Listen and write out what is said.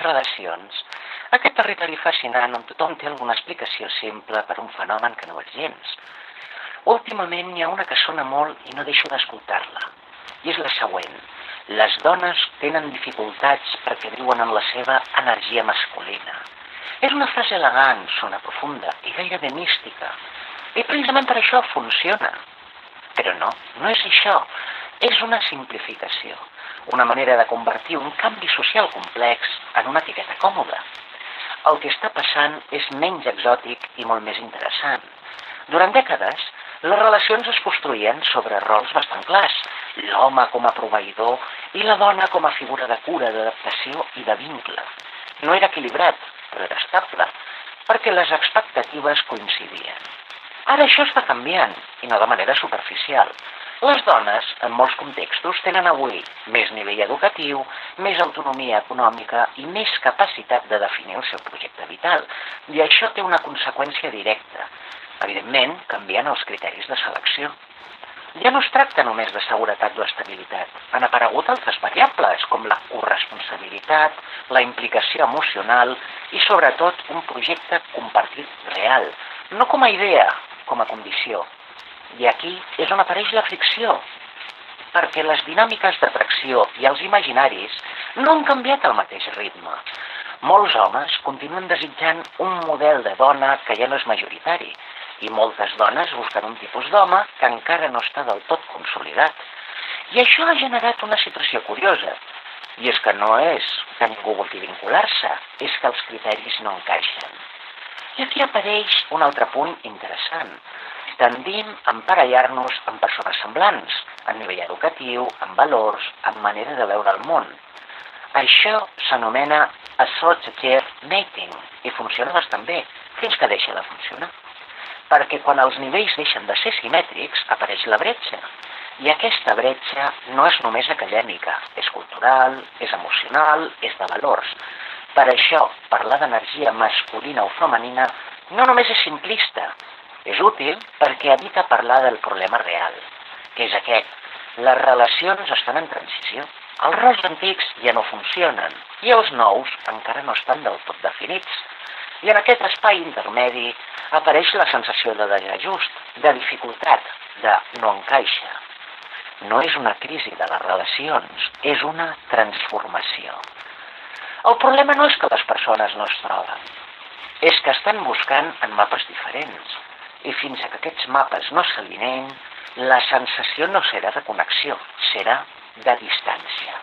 relacions, aquest territori fascinant on tothom té alguna explicació simple per un fenomen que no és gens. Últimament hi ha una que sona molt i no deixo d'escoltar-la, i és la següent. Les dones tenen dificultats perquè viuen en la seva energia masculina. És una frase elegant, sona profunda i gairebé mística, i precisament per això funciona. Però no és això, és una simplificació, una manera de convertir un canvi social complex en una etiqueta còmoda. El que està passant és menys exòtic i molt més interessant. Durant dècades, les relacions es construïen sobre rols bastant clars, l'home com a proveïdor i la dona com a figura de cura, d'adaptació i de vincle. No era equilibrat, però era estable, perquè les expectatives coincidien. Ara això està canviant, i no de manera superficial. Les dones, en molts contextos, tenen avui més nivell educatiu, més autonomia econòmica i més capacitat de definir el seu projecte vital, i això té una conseqüència directa. Evidentment, canvien els criteris de selecció. Ja no es tracta només de seguretat o estabilitat. Han aparegut altres variables, com la corresponsabilitat, la implicació emocional i, sobretot, un projecte compartit real, no com a idea, com a condició. I aquí és on apareix la fricció, perquè les dinàmiques d'atracció i els imaginaris no han canviat al mateix ritme. Molts homes continuen desitjant un model de dona que ja no és majoritari, i moltes dones busquen un tipus d'home que encara no està del tot consolidat. I això ha generat una situació curiosa, i és que no és que ningú vulgui vincular-se, és que els criteris no encaixen. I aquí apareix un altre punt interessant. Tendim a emparellar-nos amb persones semblants, en nivell educatiu, en valors, en manera de veure el món. Això s'anomena associative mating i funciona bastant bé, fins que deixa de funcionar. Perquè quan els nivells deixen de ser simètrics, apareix la bretxa. I aquesta bretxa no és només acadèmica, és cultural, és emocional, és de valors. Per això, parlar d'energia masculina o femenina no només és simplista, és útil perquè evita parlar del problema real, que és aquest. Les relacions estan en transició. Els rols antics ja no funcionen i els nous encara no estan del tot definits. I en aquest espai intermedi apareix la sensació de desajust, de dificultat, de no encaixa. No és una crisi de les relacions, és una transformació. El problema no és que les persones no es troben, és que estan buscant en mapes diferents. I fins que aquests mapes no s'alineen, la sensació no serà de connexió, serà de distància.